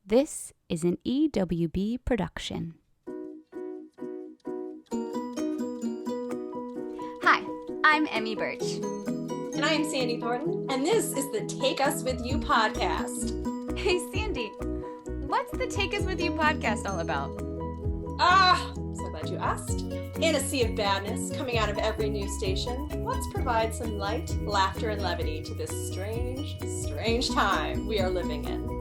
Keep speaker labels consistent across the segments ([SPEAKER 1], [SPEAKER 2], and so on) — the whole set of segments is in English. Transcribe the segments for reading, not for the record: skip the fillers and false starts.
[SPEAKER 1] This is an EWB production. Hi, I'm Emmy Birch.
[SPEAKER 2] And I am Sandy Thornton, and this is the Take Us With You podcast.
[SPEAKER 1] Hey, Sandy, what's the Take Us With You podcast all about?
[SPEAKER 2] So glad you asked. In a sea of badness coming out of every news station, let's provide some light, laughter, and levity to this strange time we are living in.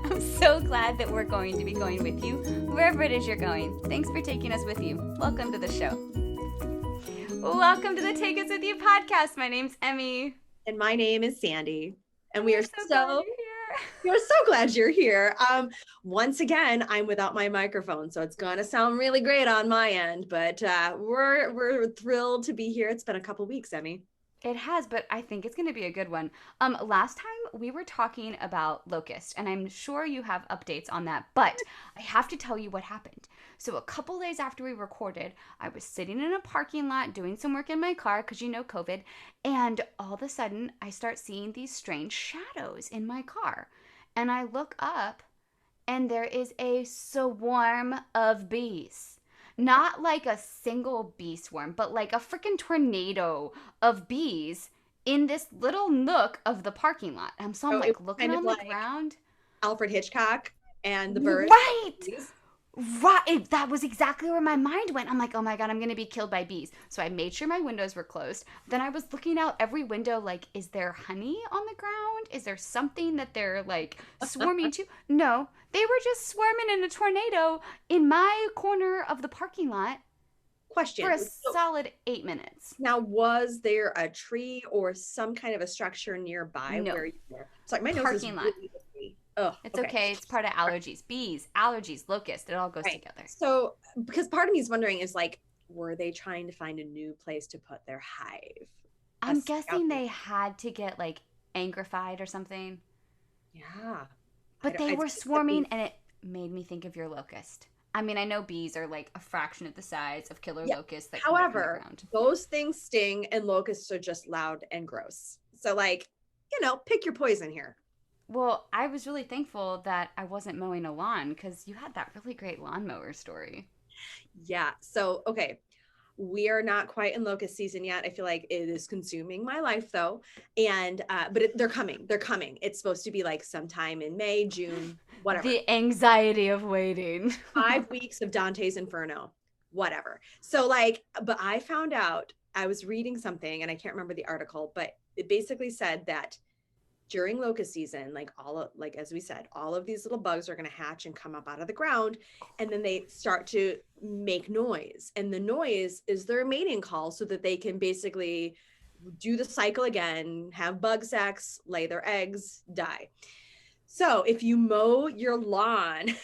[SPEAKER 1] I'm so glad that we're going to be going with you wherever it is you're going. Thanks for taking us with you. Welcome to the show. Welcome to the Take Us With You podcast. My name's Emmy.
[SPEAKER 2] And my name is Sandy. And we are
[SPEAKER 1] glad you're here.
[SPEAKER 2] We're so glad you're here. Once again, I'm without my microphone, so it's going to sound really great on my end, but we're thrilled to be here. It's been a couple weeks, Emmy.
[SPEAKER 1] It has, but I think it's going to be a good one. Last time we were talking about locust, and I'm sure you have updates on that, but I have to tell you what happened. So a couple days after we recorded, I was sitting in a parking lot doing some work in my car, because you know COVID, and all of a sudden I start seeing these strange shadows in my car. And I look up, and there is a swarm of bees. Not like a single bee swarm, but like a freaking tornado of bees in this little nook of the parking lot. I'm like looking on the ground.
[SPEAKER 2] Alfred Hitchcock and the birds.
[SPEAKER 1] Right. Right. That was exactly where my mind went. I'm like, oh my God, I'm going to be killed by bees. So I made sure my windows were closed. Then I was looking out every window like, is there honey on the ground? Is there something that they're like swarming to? No, they were just swarming in a tornado in my corner of the parking lot.
[SPEAKER 2] Question.
[SPEAKER 1] For a solid 8 minutes.
[SPEAKER 2] Now, was there a tree or some kind of a structure nearby where you were? It's like my nose
[SPEAKER 1] parking
[SPEAKER 2] is
[SPEAKER 1] lot.
[SPEAKER 2] Really oh,
[SPEAKER 1] it's okay. It's part of allergies. Bees, allergies, locusts. It all goes together.
[SPEAKER 2] So, because part of me is wondering is like, were they trying to find a new place to put their hive?
[SPEAKER 1] I'm guessing they had to get like angrified or something.
[SPEAKER 2] Yeah.
[SPEAKER 1] But they were swarming and it made me think of your locust. I mean, I know bees are like a fraction of the size of killer locusts. That
[SPEAKER 2] however, those things sting and locusts are just loud and gross. So like, pick your poison here.
[SPEAKER 1] Well, I was really thankful that I wasn't mowing a lawn because you had that really great lawnmower story.
[SPEAKER 2] Yeah. So, okay. We are not quite in locust season yet. I feel like it is consuming my life though. And, but they're coming. They're coming. It's supposed to be like sometime in May, June, whatever.
[SPEAKER 1] The anxiety of waiting.
[SPEAKER 2] 5 weeks of Dante's Inferno, whatever. So like, but I found out, I was reading something and I can't remember the article, but it basically said that during locust season, as we said, all of these little bugs are going to hatch and come up out of the ground, and then they start to make noise. And the noise is their mating call so that they can basically do the cycle again, have bug sex, lay their eggs, die. So if you mow your lawn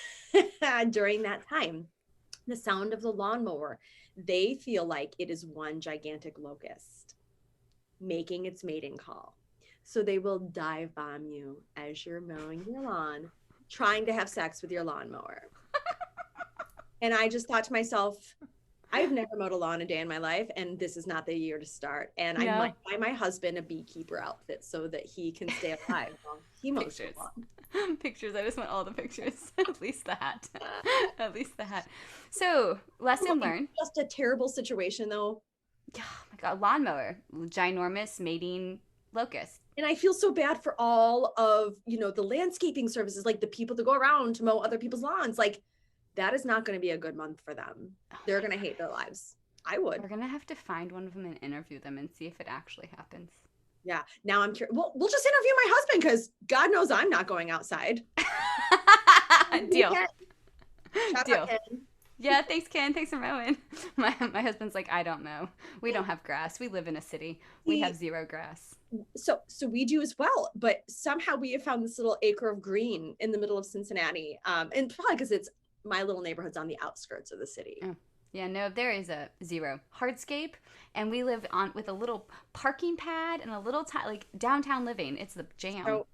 [SPEAKER 2] during that time, the sound of the lawnmower, they feel like it is one gigantic locust making its mating call. So they will dive bomb you as you're mowing your lawn, trying to have sex with your lawnmower. And I just thought to myself, I've never mowed a lawn a day in my life, and this is not the year to start. And I might buy my husband a beekeeper outfit so that he can stay alive while he mows the lawn.
[SPEAKER 1] Pictures. I just want all the pictures. At least the hat. At least the hat. So, lesson learned.
[SPEAKER 2] Just a terrible situation, though.
[SPEAKER 1] Oh my God, lawnmower, ginormous mating locust.
[SPEAKER 2] And I feel so bad for all of, the landscaping services, like the people that go around to mow other people's lawns. Like, that is not going to be a good month for them. They're going to hate their lives. I would.
[SPEAKER 1] We're going to have to find one of them and interview them and see if it actually happens.
[SPEAKER 2] Yeah. Now I'm curious. Well, we'll just interview my husband because God knows I'm not going outside.
[SPEAKER 1] Deal.
[SPEAKER 2] Deal.
[SPEAKER 1] Yeah, thanks, Ken. Thanks for mowing. My husband's like, I don't know. We don't have grass. We live in a city. We have zero grass.
[SPEAKER 2] So we do as well. But somehow we have found this little acre of green in the middle of Cincinnati. And probably because it's my little neighborhood's on the outskirts of the city.
[SPEAKER 1] Oh. Yeah, no, there is a zero hardscape, and we live with a little parking pad and a little downtown living. It's the jam.
[SPEAKER 2] So,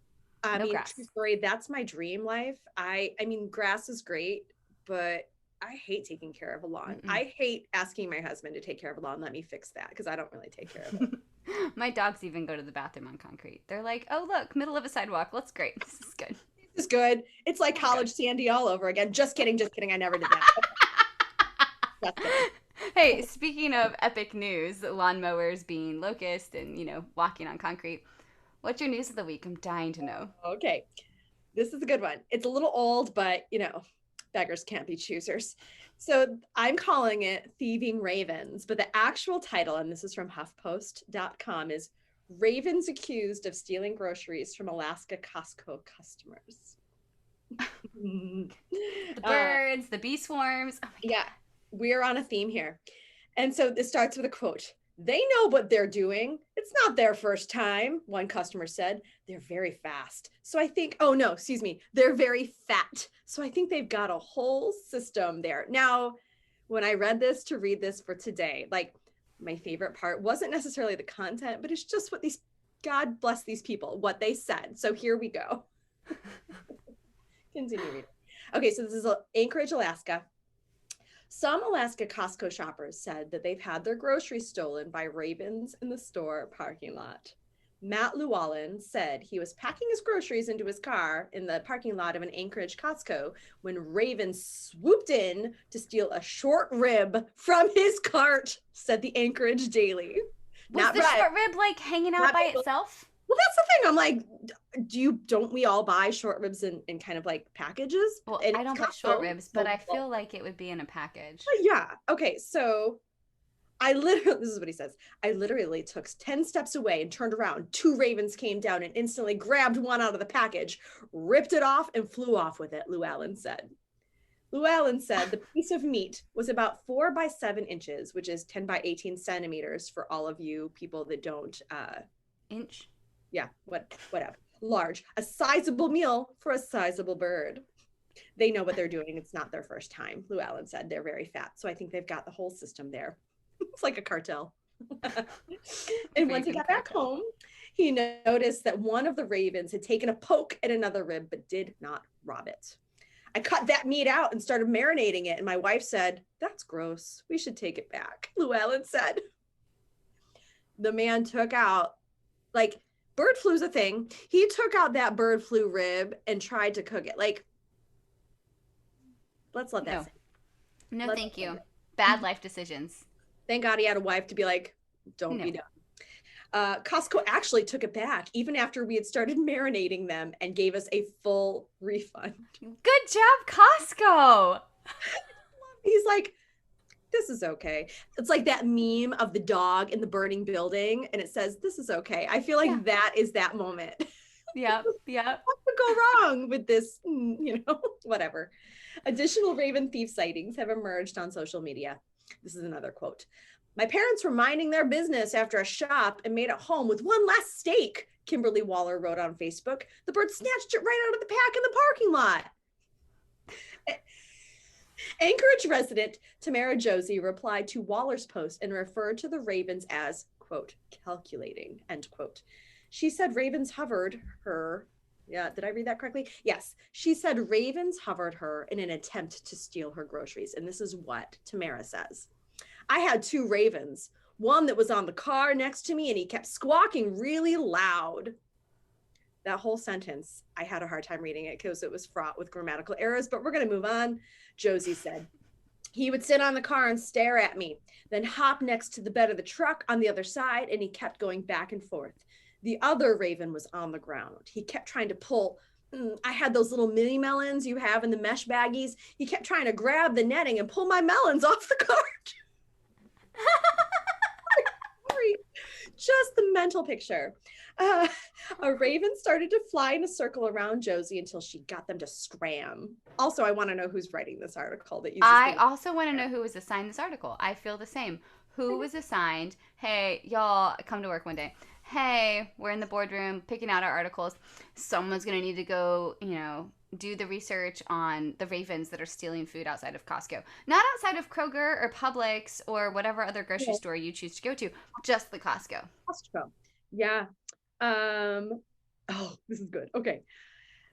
[SPEAKER 1] no grass.
[SPEAKER 2] True story. That's my dream life. I mean, grass is great, but I hate taking care of a lawn. Mm-mm. I hate asking my husband to take care of a lawn. Let me fix that because I don't really take care of it.
[SPEAKER 1] My dogs even go to the bathroom on concrete. They're like, oh, look, middle of a sidewalk. Looks great. This is good.
[SPEAKER 2] This is good. It's like college Sandy all over again. Just kidding. Just kidding. I never did that. Just kidding.
[SPEAKER 1] Hey, speaking of epic news, lawnmowers being locust and, walking on concrete, what's your news of the week? I'm dying to know.
[SPEAKER 2] Okay. This is a good one. It's a little old, but beggars can't be choosers. So I'm calling it Thieving Ravens, but the actual title, and this is from HuffPost.com, is Ravens Accused of Stealing Groceries from Alaska Costco Customers.
[SPEAKER 1] The birds, the bee swarms. Oh my
[SPEAKER 2] God. We're on a theme here. And so this starts with a quote. They know what they're doing. It's not their first time, one customer said. They're very fast. So I think, they're very fat. So I think they've got a whole system there. Now, when I read this to read this for today, like my favorite part wasn't necessarily the content, but it's just what God bless these people, what they said. So here we go. Continue reading. Okay, so this is Anchorage, Alaska. Some Alaska Costco shoppers said that they've had their groceries stolen by ravens in the store parking lot. Matt Llewellyn said he was packing his groceries into his car in the parking lot of an Anchorage Costco when ravens swooped in to steal a short rib from his cart, said the Anchorage Daily.
[SPEAKER 1] Was the short rib like hanging out by itself?
[SPEAKER 2] Well, that's the thing. I'm like, don't we all buy short ribs in kind of like packages?
[SPEAKER 1] Well, I don't buy short ribs, but I feel like it would be in a package.
[SPEAKER 2] Yeah. Okay. So this is what he says. I literally took 10 steps away and turned around. 2 ravens came down and instantly grabbed one out of the package, ripped it off and flew off with it, Llewellyn said. Llewellyn said the piece of meat was about 4 by 7 inches, which is 10 by 18 centimeters for all of you people that don't
[SPEAKER 1] inch.
[SPEAKER 2] Yeah, whatever. Large. A sizable meal for a sizable bird. They know what they're doing. It's not their first time, Llewellyn said. They're very fat. So I think they've got the whole system there. It's like a cartel. And once he got back home, he noticed that one of the ravens had taken a poke at another rib, but did not rob it. I cut that meat out and started marinating it. And my wife said, that's gross. We should take it back, Llewellyn said. The man took out, bird flu's a thing. He took out that bird flu rib and tried to cook it. Let's let that sit.
[SPEAKER 1] No, thank you. Bad life decisions.
[SPEAKER 2] Thank God he had a wife to be like, don't be dumb. Costco actually took it back even after we had started marinating them and gave us a full refund.
[SPEAKER 1] Good job, Costco.
[SPEAKER 2] He's like, this is okay. It's like that meme of the dog in the burning building and it says, this is okay. I feel like that is that moment.
[SPEAKER 1] Yeah.
[SPEAKER 2] What could go wrong with this, whatever. Additional raven thief sightings have emerged on social media. This is another quote. My parents were minding their business after a shop and made it home with one last steak, Kimberly Waller wrote on Facebook. The bird snatched it right out of the pack in the parking lot. Anchorage resident Tamara Josie replied to Waller's post and referred to the ravens as, quote, calculating, end quote. She said ravens hovered her. Yeah, did I read that correctly? Yes. She said ravens hovered her in an attempt to steal her groceries. And this is what Tamara says. I had 2 ravens, one that was on the car next to me and he kept squawking really loud. That whole sentence, I had a hard time reading it because it was fraught with grammatical errors, but we're going to move on. Josie said, he would sit on the car and stare at me, then hop next to the bed of the truck on the other side, and he kept going back and forth. The other raven was on the ground. He kept trying to pull. I had those little mini melons you have in the mesh baggies. He kept trying to grab the netting and pull my melons off the cart. Sorry. Just the mental picture. A raven started to fly in a circle around Josie until she got them to scram. Also, I want to know who's writing this article.
[SPEAKER 1] I also want to know who was assigned this article. I feel the same. Who was assigned, hey, y'all, come to work one day. Hey, we're in the boardroom picking out our articles. Someone's going to need to go, do the research on the ravens that are stealing food outside of Costco. Not outside of Kroger or Publix or whatever other grocery store you choose to go to, just the Costco.
[SPEAKER 2] Costco. Yeah. This is good. Okay.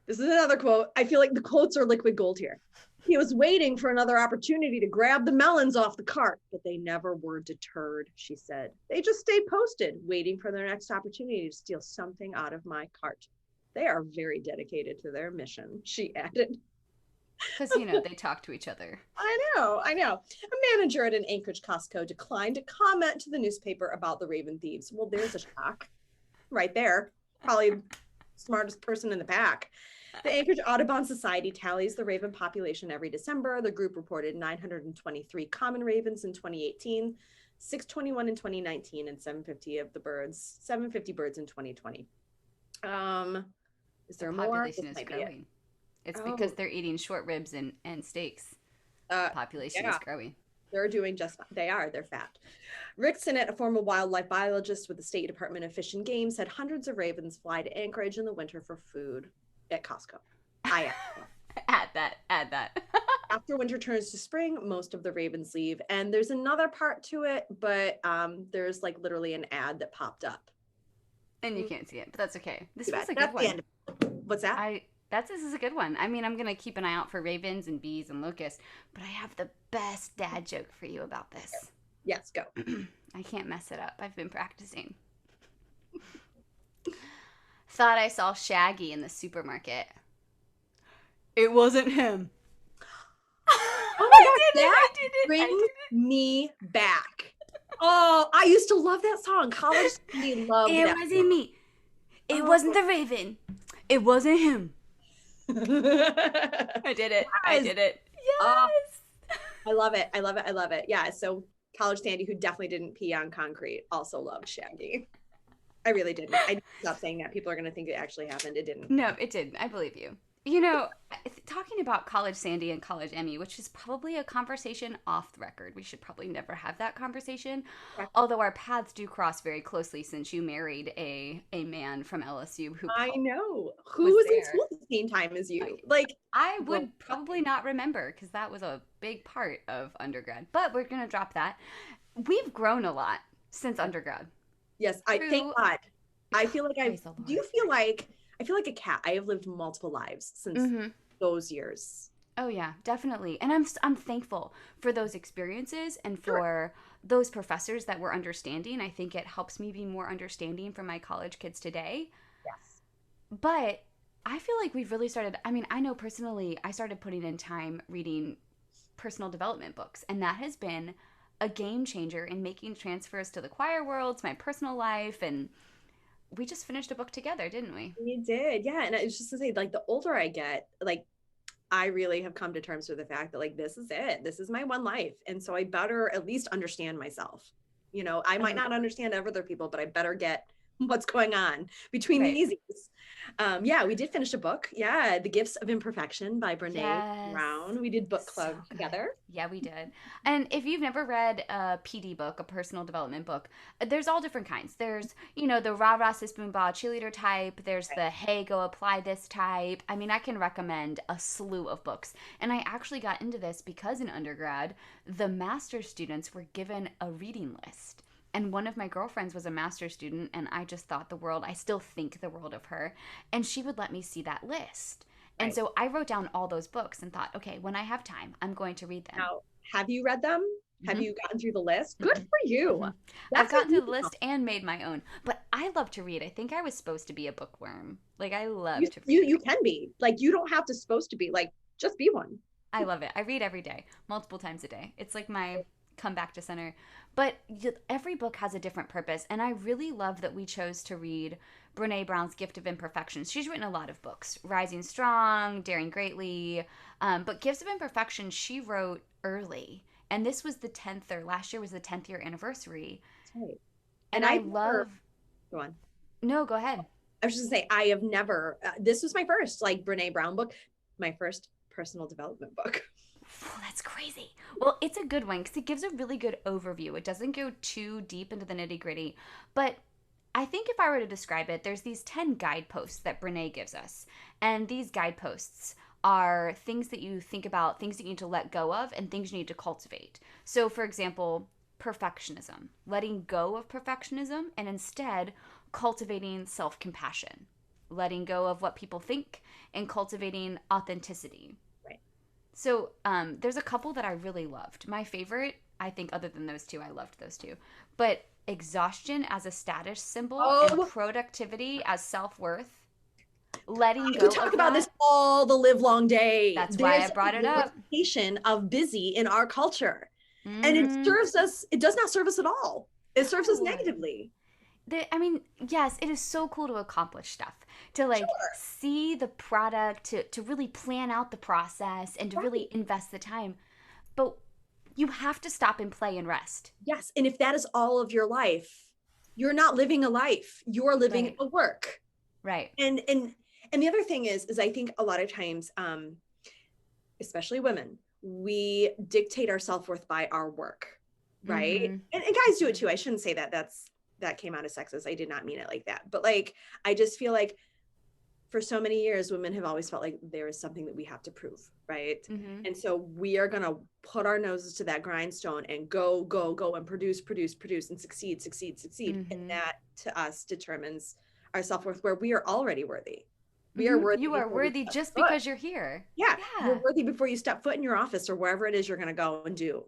[SPEAKER 2] This is another quote. I feel like the quotes are liquid gold here. He was waiting for another opportunity to grab the melons off the cart, but they never were deterred, she said. They just stayed posted, waiting for their next opportunity to steal something out of my cart. They are very dedicated to their mission, she added.
[SPEAKER 1] Because, you know, they talk to each other.
[SPEAKER 2] I know. A manager at an Anchorage Costco declined to comment to the newspaper about the Raven thieves. Well, there's a shock right there. Probably smartest person in the pack. The Anchorage Audubon Society tallies the raven population every December. The group reported 923 common ravens in 2018, 621 in 2019, and 750 birds in 2020. Is
[SPEAKER 1] The
[SPEAKER 2] there more?
[SPEAKER 1] population
[SPEAKER 2] This
[SPEAKER 1] is
[SPEAKER 2] might be it.
[SPEAKER 1] growing. It's because
[SPEAKER 2] Oh,
[SPEAKER 1] they're eating short ribs and steaks.
[SPEAKER 2] uh,
[SPEAKER 1] The population
[SPEAKER 2] yeah,
[SPEAKER 1] is growing.
[SPEAKER 2] they're doing just fine. They are. They're fat. Rick Sinnett, a former wildlife biologist with the State Department of Fish and Game, said hundreds of ravens fly to Anchorage in the winter for food at Costco. I
[SPEAKER 1] Add that. Add that.
[SPEAKER 2] After winter turns to spring, most of the ravens leave. And there's another part to it, but there's like literally an ad that popped up.
[SPEAKER 1] And you can't see it, but that's okay. This
[SPEAKER 2] Too
[SPEAKER 1] was
[SPEAKER 2] bad.
[SPEAKER 1] a good
[SPEAKER 2] That's the
[SPEAKER 1] one.
[SPEAKER 2] end. What's that?
[SPEAKER 1] This is a good one. I mean, I'm gonna keep an eye out for ravens and bees and locusts, but I have the best dad joke for you about this.
[SPEAKER 2] Yes, go.
[SPEAKER 1] I can't mess it up. I've been practicing. Thought I saw Shaggy in the supermarket. It wasn't him.
[SPEAKER 2] Oh my God,
[SPEAKER 1] I
[SPEAKER 2] that
[SPEAKER 1] did it.
[SPEAKER 2] brings me back. Oh, I used to love that song. College Sandy loved
[SPEAKER 1] It
[SPEAKER 2] that.
[SPEAKER 1] wasn't me. It
[SPEAKER 2] Oh.
[SPEAKER 1] wasn't the raven. It wasn't him.
[SPEAKER 2] Yes.
[SPEAKER 1] I did it. I did it.
[SPEAKER 2] Oh,
[SPEAKER 1] Yes.
[SPEAKER 2] I love it. I love it. I love it. Yeah. So College Sandy, who definitely didn't pee on concrete, also loved Shaggy. I really didn't. I stopped saying that. People are going to think it actually happened. It didn't.
[SPEAKER 1] No, it didn't. I believe you. You know, talking about College Sandy and College Emmy, which is probably a conversation off the record. We should probably never have that conversation. Although our paths do cross very closely since you married a man from LSU who
[SPEAKER 2] I know. Who
[SPEAKER 1] was
[SPEAKER 2] was in
[SPEAKER 1] there.
[SPEAKER 2] school at the same time as you? Like,
[SPEAKER 1] I would probably not remember because that was a big part of undergrad. But we're going to drop that. We've grown a lot since undergrad.
[SPEAKER 2] yes, I thank God. I feel like
[SPEAKER 1] Praise the Lord.
[SPEAKER 2] do you feel like I feel like a cat. I have lived multiple lives since those years.
[SPEAKER 1] Oh yeah, definitely. And I'm thankful for those experiences and for those professors that were understanding. I think it helps me be more understanding for my college kids today.
[SPEAKER 2] Yes.
[SPEAKER 1] But I feel like we've really started, I mean, I know personally I started putting in time reading personal development books, and that has been a game changer in making transfers to the choir world, to my personal life, and we just finished a book together, didn't we?
[SPEAKER 2] We did. Yeah. And I was just gonna say, like, the older I get, like, I really have come to terms with the fact that, like, this is it. This is my one life. And so I better at least understand myself. You know, I might not understand other people, but I better get what's going on between these years. Yeah, we did finish a book. Yeah, The Gifts of Imperfection by Brene Brown. We did book club together.
[SPEAKER 1] Yeah, we did. And if you've never read a PD book, a personal development book, there's all different kinds. There's, you know, the rah-rah sis boom bah cheerleader type. There's the hey, go apply this type. I mean, I can recommend a slew of books. And I actually got into this because in undergrad, the master's students were given a reading list. And one of my girlfriends was a master's student, and I just thought I still think the world of her. And she would let me see that list. And so I wrote down all those books and thought, okay, when I have time, I'm going to read them.
[SPEAKER 2] Now, have you read them? Have you gotten through the list? Good for you.
[SPEAKER 1] I've gotten through the list and made my own. But I love to read. I think I was supposed to be a bookworm. Like, I love to read.
[SPEAKER 2] You can be. Like, you don't have to supposed to be. Like, just be one.
[SPEAKER 1] I love it. I read every day, multiple times a day. It's like my come back to center. But every book has a different purpose. And I really love that we chose to read Brene Brown's Gift of Imperfection. She's written a lot of books, Rising Strong, Daring Greatly. But Gifts of Imperfection, she wrote early. And this was last year was the 10th year anniversary.
[SPEAKER 2] That's right.
[SPEAKER 1] And I love.
[SPEAKER 2] Go on.
[SPEAKER 1] No, go ahead.
[SPEAKER 2] I was just gonna say, I have never, this was my first, like, Brene Brown book, my first personal development book.
[SPEAKER 1] Oh, that's crazy. Well, it's a good one because it gives a really good overview. It doesn't go too deep into the nitty gritty. But I think if I were to describe it, there's these 10 guideposts that Brene gives us. And these guideposts are things that you think about, things that you need to let go of, and things you need to cultivate. So, for example, perfectionism. Letting go of perfectionism and instead cultivating self-compassion. Letting go of what people think and cultivating authenticity. So there's a couple that I really loved. My favorite, I think other than those two, I loved those two. But exhaustion as a status symbol and productivity as self-worth. letting
[SPEAKER 2] I
[SPEAKER 1] go
[SPEAKER 2] could talk
[SPEAKER 1] of
[SPEAKER 2] about
[SPEAKER 1] that.
[SPEAKER 2] this all the live long day.
[SPEAKER 1] That's why I
[SPEAKER 2] There's a
[SPEAKER 1] brought it up.
[SPEAKER 2] glorification of busy in our culture. And it
[SPEAKER 1] Mm-hmm.
[SPEAKER 2] serves us, it does not serve us at all. It serves us
[SPEAKER 1] No.
[SPEAKER 2] negatively.
[SPEAKER 1] I mean, yes, it is so cool to accomplish stuff, to like
[SPEAKER 2] Sure.
[SPEAKER 1] see the product, to really plan out the process and to really
[SPEAKER 2] Right.
[SPEAKER 1] invest the time. But you have to stop and play and rest.
[SPEAKER 2] Yes. And if that is all of your life, you're not living a life. You're living
[SPEAKER 1] Right.
[SPEAKER 2] a work.
[SPEAKER 1] Right.
[SPEAKER 2] And the other thing is I think a lot of times, especially women, we dictate our self-worth by our work, right?
[SPEAKER 1] Mm-hmm.
[SPEAKER 2] And guys do it too. I shouldn't say that. That came out as sexist. I did not mean it like that. But like, I just feel like for so many years, women have always felt like there is something that we have to prove, right?
[SPEAKER 1] Mm-hmm.
[SPEAKER 2] And so we are going to put our noses to that grindstone and go, go, go and produce, produce, produce and succeed, succeed, succeed. And
[SPEAKER 1] Mm-hmm.
[SPEAKER 2] that to us determines our self-worth, where we are already worthy. We are
[SPEAKER 1] Mm-hmm.
[SPEAKER 2] worthy
[SPEAKER 1] You are
[SPEAKER 2] before we
[SPEAKER 1] worthy
[SPEAKER 2] step
[SPEAKER 1] just
[SPEAKER 2] foot.
[SPEAKER 1] because you're here.
[SPEAKER 2] Yeah, you're
[SPEAKER 1] Yeah.
[SPEAKER 2] worthy before you step foot in your office or wherever it is you're going to go and do.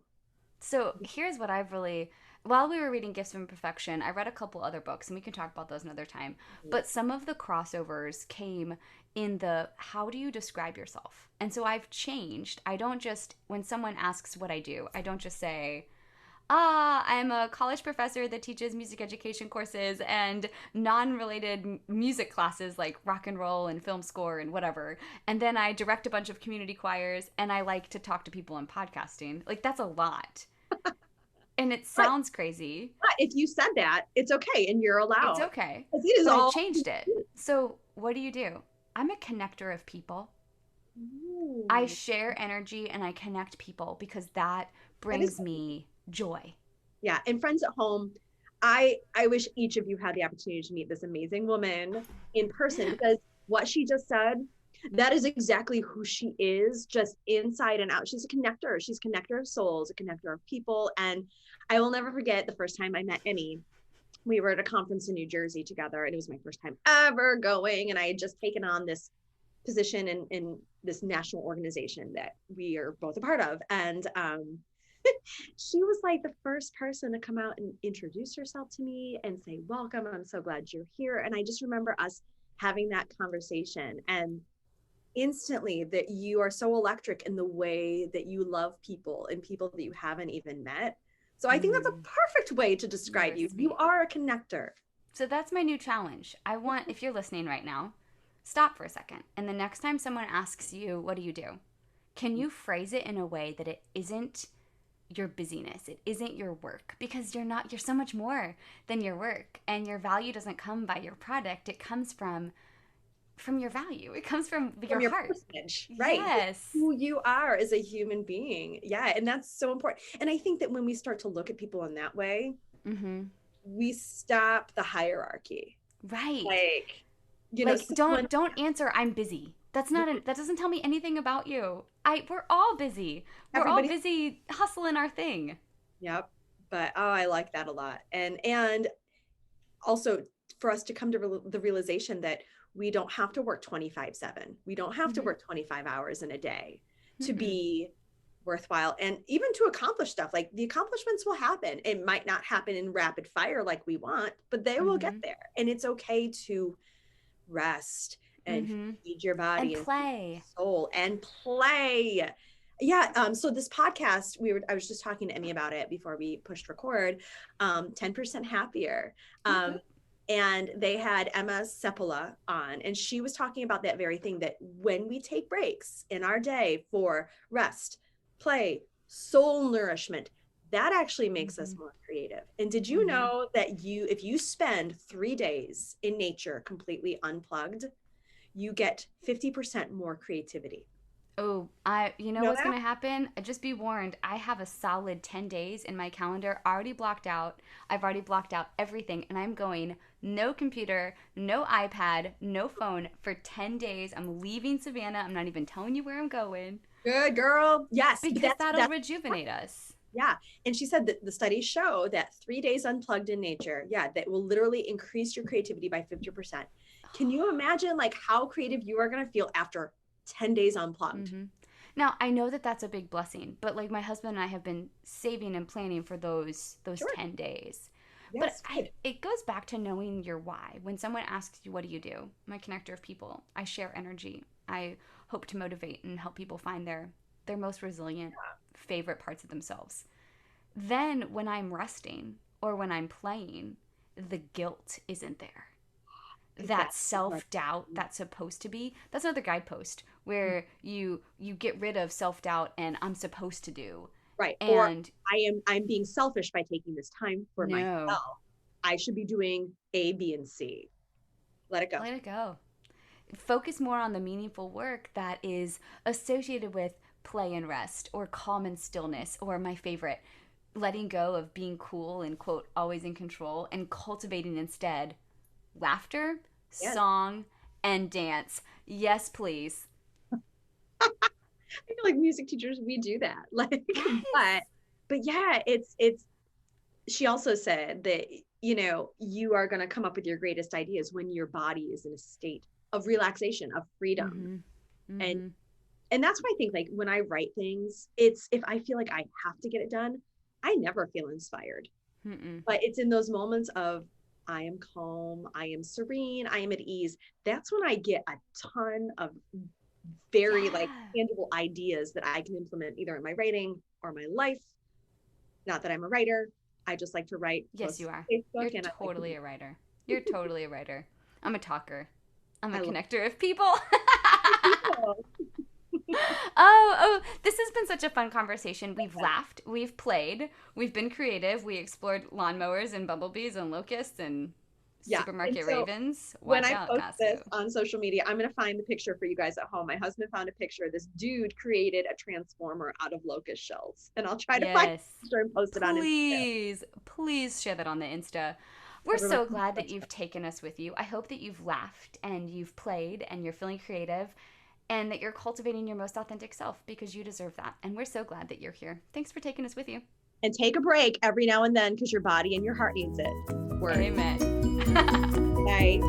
[SPEAKER 1] So here's what I've really, while we were reading Gifts from Perfection, I read a couple other books, and we can talk about those another time. But some of the crossovers came in the how do you describe yourself? And so I've changed. I don't just, when someone asks what I do, I don't just say, I'm a college professor that teaches music education courses and non related music classes like rock and roll and film score and whatever. And then I direct a bunch of community choirs and I like to talk to people in podcasting. Like, that's a lot. And it
[SPEAKER 2] But,
[SPEAKER 1] sounds crazy.
[SPEAKER 2] but if you said that, it's okay and you're
[SPEAKER 1] It's
[SPEAKER 2] allowed.
[SPEAKER 1] okay.
[SPEAKER 2] Because it is
[SPEAKER 1] But I've
[SPEAKER 2] all.
[SPEAKER 1] changed it. So, what do? I'm a connector of people. I
[SPEAKER 2] Ooh,
[SPEAKER 1] share energy and I connect people because that
[SPEAKER 2] that is,
[SPEAKER 1] brings me joy.
[SPEAKER 2] yeah. And friends at home, I wish each of you had the opportunity to meet this amazing woman in person, because what she just said, that is exactly who she is, just inside and out. She's a connector. She's a connector of souls, a connector of people. And I will never forget the first time I met Emmy. We were at a conference in New Jersey together, and it was my first time ever going. And I had just taken on this position in this national organization that we are both a part of. And she was like the first person to come out and introduce herself to me and say, welcome, I'm so glad you're here. And I just remember us having that conversation, and instantly that you are so electric in the way that you love people and people that you haven't even met. So I think that's a perfect way to describe
[SPEAKER 1] You're
[SPEAKER 2] you. You
[SPEAKER 1] sweet.
[SPEAKER 2] are a connector.
[SPEAKER 1] So that's my new challenge. I want, if you're listening right now, stop for a second. And the next time someone asks you, what do? Can you phrase it in a way that it isn't your busyness? It isn't your work, because you're so much more than your work. And your value doesn't come by your product. It comes from your value. It comes from
[SPEAKER 2] From
[SPEAKER 1] your
[SPEAKER 2] your
[SPEAKER 1] heart.
[SPEAKER 2] personage, right?
[SPEAKER 1] Yes.
[SPEAKER 2] Who you are as a human being. Yeah. And that's so important. And I think that when we start to look at people in that way,
[SPEAKER 1] Mm-hmm.
[SPEAKER 2] we stop the hierarchy.
[SPEAKER 1] Right.
[SPEAKER 2] Like,
[SPEAKER 1] Like,
[SPEAKER 2] someone,
[SPEAKER 1] don't answer I'm busy. That doesn't tell me anything about you. We're all busy. We're all
[SPEAKER 2] everybody,
[SPEAKER 1] busy hustling our thing.
[SPEAKER 2] yep. But oh, I like that a lot. And also for us to come to the realization that we don't have to work 25/7. We don't have to
[SPEAKER 1] Mm-hmm.
[SPEAKER 2] work 25 hours in a day to
[SPEAKER 1] Mm-mm.
[SPEAKER 2] be worthwhile, and even to accomplish stuff. Like, the accomplishments will happen. It might not happen in rapid fire like we want, but they will get
[SPEAKER 1] Mm-hmm.
[SPEAKER 2] there. And it's okay to rest and
[SPEAKER 1] Mm-hmm.
[SPEAKER 2] feed your
[SPEAKER 1] And
[SPEAKER 2] body and feed your
[SPEAKER 1] play.
[SPEAKER 2] soul and play. Yeah. So this podcast, I was just talking to Emmy about it before we pushed record. 10% happier.
[SPEAKER 1] Okay.
[SPEAKER 2] And they had Emma Sepola on, and she was talking about that very thing, that when we take breaks in our day for rest, play, soul nourishment, that actually makes us
[SPEAKER 1] Mm-hmm.
[SPEAKER 2] more creative. And did you
[SPEAKER 1] Mm-hmm.
[SPEAKER 2] know that if you spend 3 days in nature completely unplugged, you get 50% more creativity?
[SPEAKER 1] Oh, you
[SPEAKER 2] You
[SPEAKER 1] know
[SPEAKER 2] know
[SPEAKER 1] what's
[SPEAKER 2] that?
[SPEAKER 1] gonna happen? Just be warned. I have a solid 10 days in my calendar already blocked out. I've already blocked out everything, and I'm going no computer, no iPad, no phone for 10 days. I'm leaving Savannah. I'm not even telling you where I'm going
[SPEAKER 2] Good girl. Yes, but
[SPEAKER 1] because that'll rejuvenate us.
[SPEAKER 2] yeah. And she said that the studies show that 3 days unplugged in nature, yeah, that will literally increase your creativity by 50%. Can you imagine like how creative you are going to feel after 10 days unplugged?
[SPEAKER 1] Mm-hmm. Now, I know that that's a big blessing, but like my husband and I have been saving and planning for those
[SPEAKER 2] Sure.
[SPEAKER 1] 10 days. But
[SPEAKER 2] Yes, good.
[SPEAKER 1] it goes back to knowing your why. When someone asks you, what do you do? I'm a connector of people. I share energy. I hope to motivate and help people find their most resilient, favorite parts of themselves. Then when I'm resting or when I'm playing, the guilt isn't there. That
[SPEAKER 2] Exactly.
[SPEAKER 1] self-doubt that's supposed to be, that's another guidepost where you get rid of self-doubt and I'm supposed to do.
[SPEAKER 2] Right. Or
[SPEAKER 1] And
[SPEAKER 2] I'm being selfish by taking this time for
[SPEAKER 1] no,
[SPEAKER 2] myself. I should be doing A, B, and C. Let it go.
[SPEAKER 1] let it go. Focus more on the meaningful work that is associated with play and rest or calm and stillness, or my favorite, letting go of being cool and quote always in control and cultivating instead laughter,
[SPEAKER 2] Yes.
[SPEAKER 1] song, and dance. Yes, please.
[SPEAKER 2] I feel like music teachers, we do that. Like,
[SPEAKER 1] Yes.
[SPEAKER 2] but yeah, it's she also said that, you are going to come up with your greatest ideas when your body is in a state of relaxation, of freedom.
[SPEAKER 1] Mm-hmm.
[SPEAKER 2] And
[SPEAKER 1] Mm-hmm.
[SPEAKER 2] and that's why I think, like, when I write things, it's if I feel like I have to get it done, I never feel inspired.
[SPEAKER 1] Mm-mm.
[SPEAKER 2] But it's in those moments of I am calm, I am serene, I am at ease. That's when I get a ton of very like
[SPEAKER 1] Yeah.
[SPEAKER 2] tangible ideas that I can implement either in my writing or my life. Not that I'm a writer. I just like to write
[SPEAKER 1] Yes,
[SPEAKER 2] posts
[SPEAKER 1] you are.
[SPEAKER 2] on Facebook,
[SPEAKER 1] You're
[SPEAKER 2] and I like to
[SPEAKER 1] totally
[SPEAKER 2] be,
[SPEAKER 1] a writer. You're totally a writer. I'm a talker. I'm a
[SPEAKER 2] I love
[SPEAKER 1] connector of people.
[SPEAKER 2] people.
[SPEAKER 1] Oh, this has been such a fun conversation. We've laughed, we've played, we've been creative, we explored lawnmowers and bumblebees and locusts and
[SPEAKER 2] Yeah. And
[SPEAKER 1] supermarket
[SPEAKER 2] so
[SPEAKER 1] ravens.
[SPEAKER 2] when
[SPEAKER 1] Watch
[SPEAKER 2] I
[SPEAKER 1] out,
[SPEAKER 2] post this
[SPEAKER 1] Costco.
[SPEAKER 2] on social media, I'm going to find the picture for you guys at home. My husband found a picture. This dude created a transformer out of locust shells, and I'll try to find
[SPEAKER 1] Yes.
[SPEAKER 2] a picture and post it on Instagram.
[SPEAKER 1] Please, please share that on the Insta. We're
[SPEAKER 2] Everybody,
[SPEAKER 1] so glad that you've taken us with you. I hope that you've laughed and you've played and you're feeling creative and that you're cultivating your most authentic self because you deserve that. And we're so glad that you're here. Thanks for taking us with you.
[SPEAKER 2] and take a break every now and then because your body and your heart needs it. Word.
[SPEAKER 1] Amen.
[SPEAKER 2] Bye.